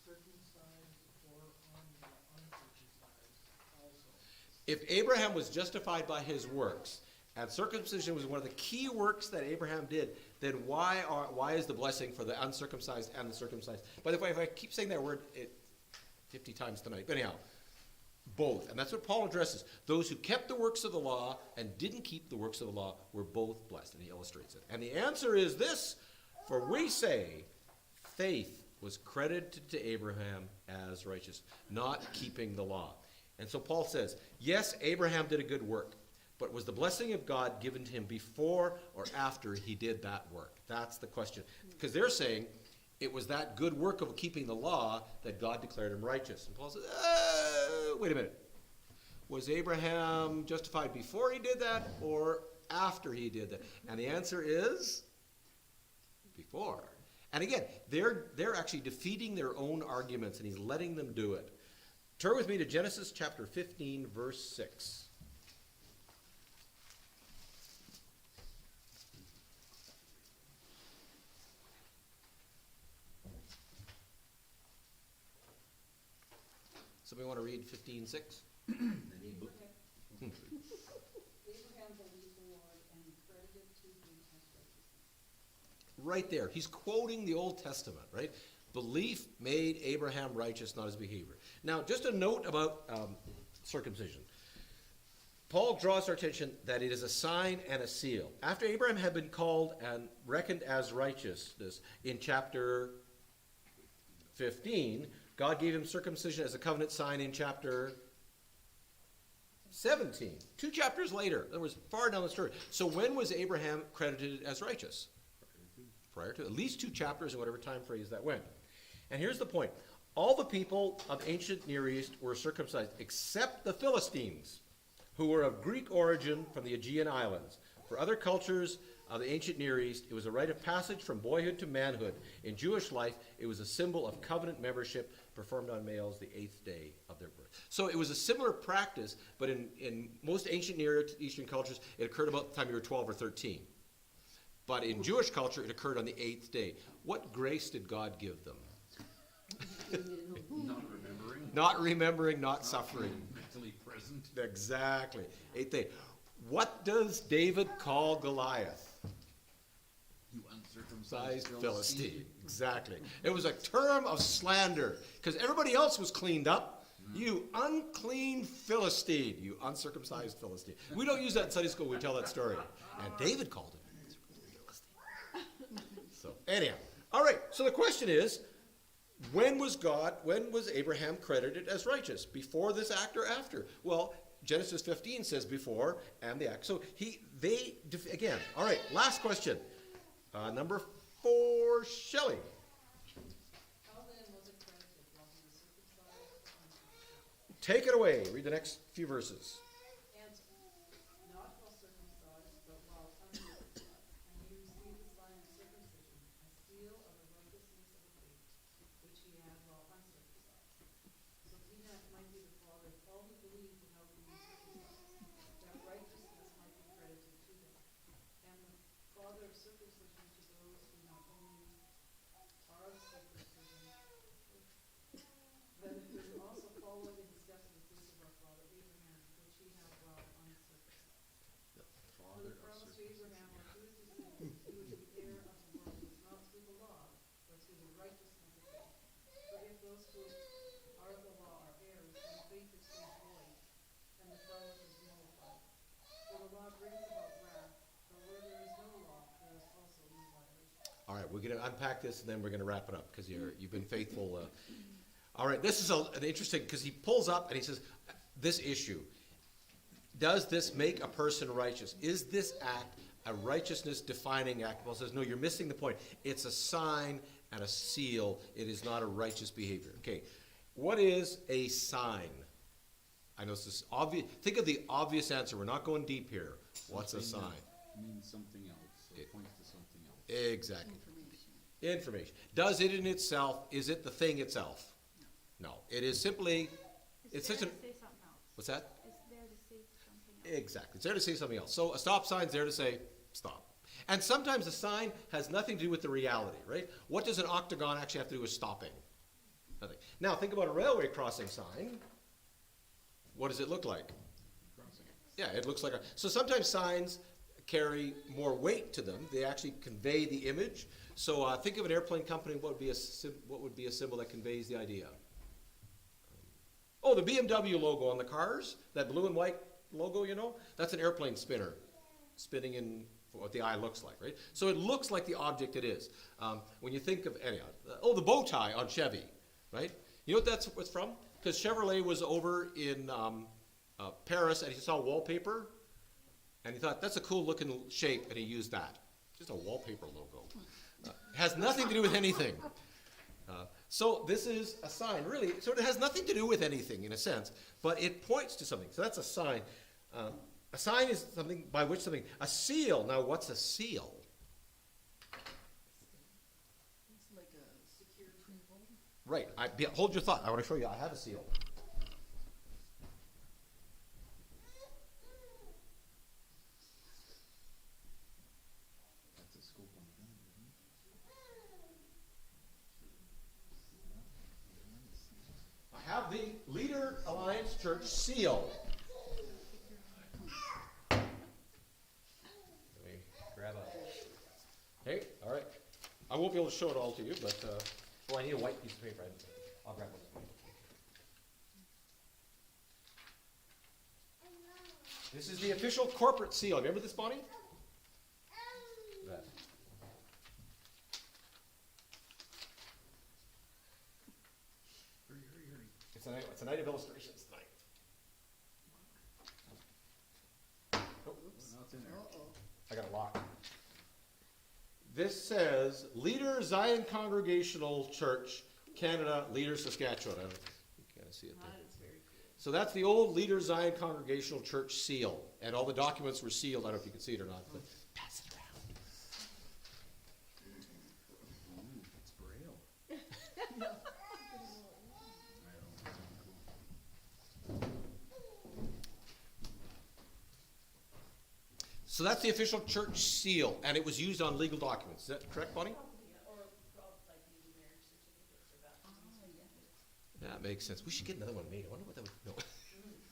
circumcised or on the uncircumcised also? If Abraham was justified by his works, and circumcision was one of the key works that Abraham did, then why is the blessing for the uncircumcised and the circumcised? By the way, if I keep saying that word 50 times tonight, but anyhow, both. And that's what Paul addresses. Those who kept the works of the law and didn't keep the works of the law were both blessed, and he illustrates it. And the answer is this, for we say faith was credited to Abraham as righteous, not keeping the law. And so Paul says, yes, Abraham did a good work, but was the blessing of God given to him before or after he did that work? That's the question. Because they're saying it was that good work of keeping the law that God declared him righteous. And Paul says, wait a minute. Was Abraham justified before he did that or after he did that? And the answer is before. And again, they're actually defeating their own arguments, and he's letting them do it. Turn with me to Genesis chapter 15, verse 6. Somebody want to read 15:6? Abraham believed the Lord and he credited to him as righteousness. Right there. He's quoting the Old Testament, right? Belief made Abraham righteous, not his behavior. Now, just a note about circumcision. Paul draws our attention that it is a sign and a seal. After Abraham had been called and reckoned as righteousness in chapter 15, God gave him circumcision as a covenant sign in chapter 17. 2 chapters later. In other words, far down the story. So when was Abraham credited as righteous? Prior to. At least 2 chapters in whatever time phrase that went. And here's the point. All the people of ancient Near East were circumcised, except the Philistines, who were of Greek origin from the Aegean Islands. For other cultures of the ancient Near East, it was a rite of passage from boyhood to manhood. In Jewish life, it was a symbol of covenant membership performed on males the 8th day of their birth. So it was a similar practice, but in most ancient Near Eastern cultures, it occurred about the time you were 12 or 13. But in Jewish culture, it occurred on the 8th day. What grace did God give them? Not remembering. Not remembering, not suffering. Mentally present. Exactly. 8th day. What does David call Goliath? You uncircumcised Philistine. Exactly. It was a term of slander because everybody else was cleaned up. You unclean Philistine. You uncircumcised Philistine. We don't use that in Sunday school. We tell that story. And David called him Philistine. So anyhow. All right. So the question is, when was Abraham credited as righteous? Before this act or after? Well, Genesis 15 says before and the act. So again. All right. Last question. Number 4, Shelley. How then was it credited? Was he the circumcised Take it away. Read the next few verses. And not while circumcised, but while uncircumcised. And he received the sign of circumcision, a seal of the righteousness of the faith, which he had while uncircumcised. So he might be the father of all who believed without being circumcised, that righteousness might be credited to them. And the father of circumcision to those who not only are of circumcision, but who also follow in the steps of the faith of our father Abraham, which he had while uncircumcised. For the promise to Abraham or to his descendants, who is the heir of the world, was not through the law, but through the righteousness of faith. For if those who are of the law are heirs, then faith is made void, and the promise is nullified. For the law brings about wrath, but where there is no law, there is also no violation. All right, we're going to unpack this and then we're going to wrap it up because you've been faithful. All right, this is an interesting, because he pulls up and he says, this issue, does this make a person righteous? Is this act a righteousness defining act? Paul says, no, you're missing the point. It's a sign and a seal. It is not a righteous behavior. Okay, what is a sign? I know this is obvious. Think of the obvious answer. We're not going deep here. What's a sign? Means something else, so it points to something else. Exactly. Information. Does it in itself, is it the thing itself? No. It is simply, it's such there an, to say something else. what's that? It's there to say something else. Exactly. It's there to say something else. So a stop sign's there to say stop. And sometimes a sign has nothing to do with the reality, right? What does an octagon actually have to do with stopping? Nothing. Now think about a railway crossing sign. What does it look like? Crossing. Yeah, it looks like a, so sometimes signs carry more weight to them. They actually convey the image. So think of an airplane company. What would be a symbol that conveys the idea? Oh, the BMW logo on the cars, that blue and white logo, you know, that's an airplane spinner, spinning in what the eye looks like, right? So it looks like the object it is. When you think of, anyhow, the bow tie on Chevy, right? You know what that's what's from? Because Chevrolet was over in Paris and he saw wallpaper, and he thought, that's a cool looking shape, and he used that. Just a wallpaper logo. Has nothing to do with anything. So this is a sign, really. So it has nothing to do with anything in a sense, but it points to something. So that's a sign. A sign is something by which something. A seal. Now, what's a seal? It's like a secure approval. Right. Hold your thought. I want to show you. I have a seal. That's a scope on the gun, isn't it? I have the Leader Alliance Church seal. Let me grab a. Okay, all right. I won't be able to show it all to you, but I need a white piece of paper. I'll grab one. This is the official corporate seal. Remember this, Bonnie? That. Hurry, hurry, hurry. It's a night of illustrations tonight. Oh, Oh, now it's in there. I got it locked. This says Leader Zion Congregational Church, Canada, Leader, Saskatchewan. I don't know if you can see it there. That is very cool. So that's the old Leader Zion Congregational Church seal. And all the documents were sealed. I don't know if you can see it or not, but pass it around. Ooh, it's braille. I don't know. So that's the official church seal, and it was used on legal documents. Is that correct, Bonnie? Or like maybe marriage certificates or baptism. That makes sense. We should get another one made. I wonder what that would. No,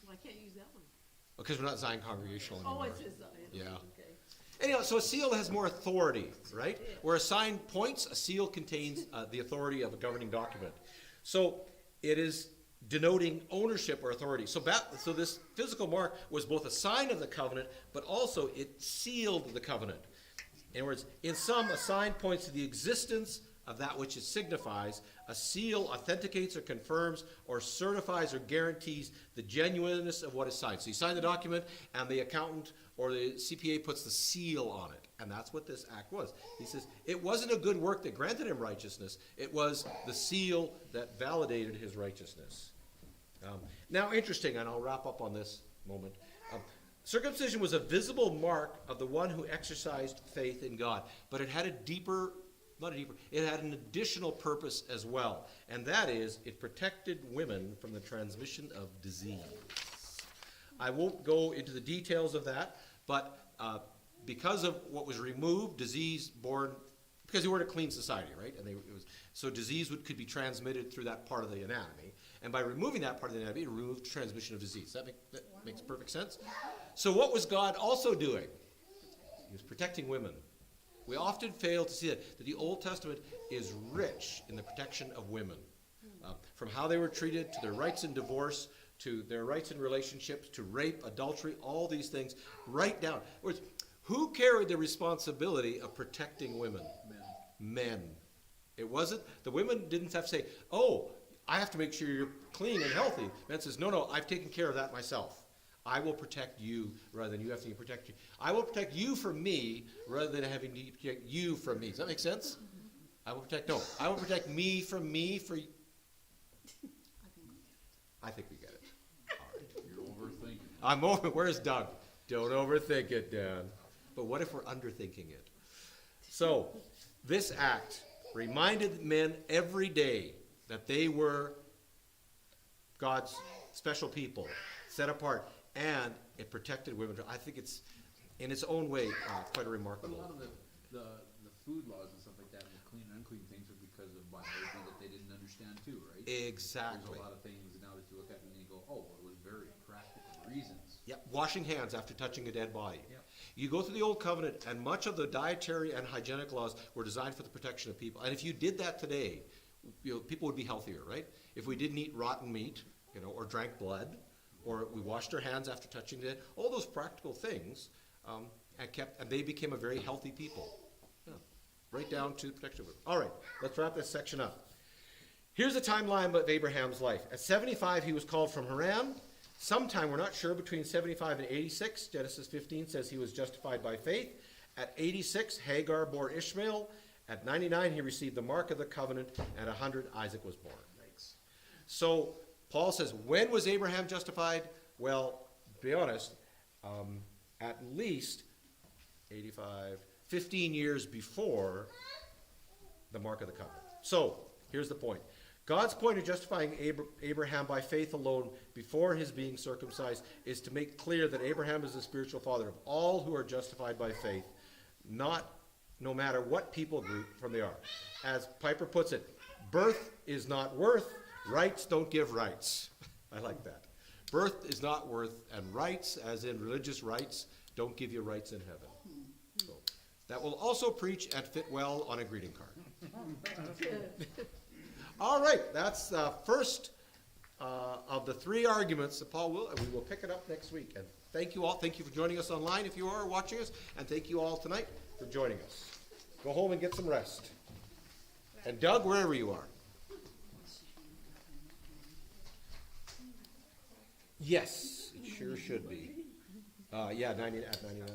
Well, I can't use that one. because we're not Zion Congregational Oh, anymore. it says Zion. Yeah. Okay. Anyhow, so a seal has more authority, right? Where a sign points, a seal contains the authority of a governing document. So it is denoting ownership or authority. So this physical mark was both a sign of the covenant, but also it sealed the covenant. In other words, in sum, a sign points to the existence of that which it signifies. A seal authenticates or confirms or certifies or guarantees the genuineness of what is signed. So you sign the document, and the accountant or the CPA puts the seal on it. And that's what this act was. He says, it wasn't a good work that granted him righteousness. It was the seal that validated his righteousness. Now, interesting, and I'll wrap up on this moment. Circumcision was a visible mark of the one who exercised faith in God, but it had it had an additional purpose as well, and that is it protected women from the transmission of disease. I won't go into the details of that, but because of what was removed, disease born, because they weren't a clean society, right? And so disease could be transmitted through that part of the anatomy. And by removing that part of the anatomy, it removed transmission of disease. That makes perfect sense. So what was God also doing? He was protecting women. We often fail to see that the Old Testament is rich in the protection of women. From how they were treated, to their rights in divorce, to their rights in relationships, to rape, adultery, all these things, right down. In other words, who carried the responsibility of protecting women? Men. It wasn't, the women didn't have to say, oh, I have to make sure you're clean and healthy. Man says, no, I've taken care of that myself. I will protect you rather than you have to protect you. I will protect you from me rather than having to protect you from me. Does that make sense? I will protect me from me for you. I think we get it. All right. You're overthinking. Where's Doug? Don't overthink it, Dan. But what if we're underthinking it? So, this act reminded men every day that they were God's special people, set apart, and it protected women. I think it's, in its own way, quite a But remarkable. a lot of the food laws and stuff like that, and the clean and unclean things are because of biology that they didn't understand too, right? Exactly. There's a lot of things now that you look at and you go, oh, well, it was very practical reasons. Yeah, washing hands after touching a dead body. Yeah. You go through the Old Covenant, and much of the dietary and hygienic laws were designed for the protection of people. And if you did that today, people would be healthier, right? If we didn't eat rotten meat, or drank blood, or we washed our hands after touching the dead, all those practical things, and they became a very healthy people. Yeah. Right down to the protection of women. All right, let's wrap this section up. Here's a timeline of Abraham's life. At 75, he was called from Haran. Sometime, we're not sure, between 75 and 86, Genesis 15 says he was justified by faith. At 86, Hagar bore Ishmael. At 99, he received the mark of the covenant. At 100, Isaac was born. So, Paul says, when was Abraham justified? Well, to be honest, at least 85, 15 years before the mark of the covenant. So, here's the point. God's point of justifying Abraham by faith alone before his being circumcised is to make clear that Abraham is the spiritual father of all who are justified by faith, no matter what people group from they are. As Piper puts it, birth is not worth, rights don't give rights. I like that. Birth is not worth, and rights, as in religious rights, don't give you rights in heaven. So, that will also preach and fit well on a greeting card. All right, that's the first of the three arguments that Paul will, and we will pick it up next week. And thank you all. Thank you for joining us online if you are watching us, and thank you all tonight for joining us. Go home and get some rest. And Doug, wherever you are. Yes, it sure should be. Yeah, 90 at 99.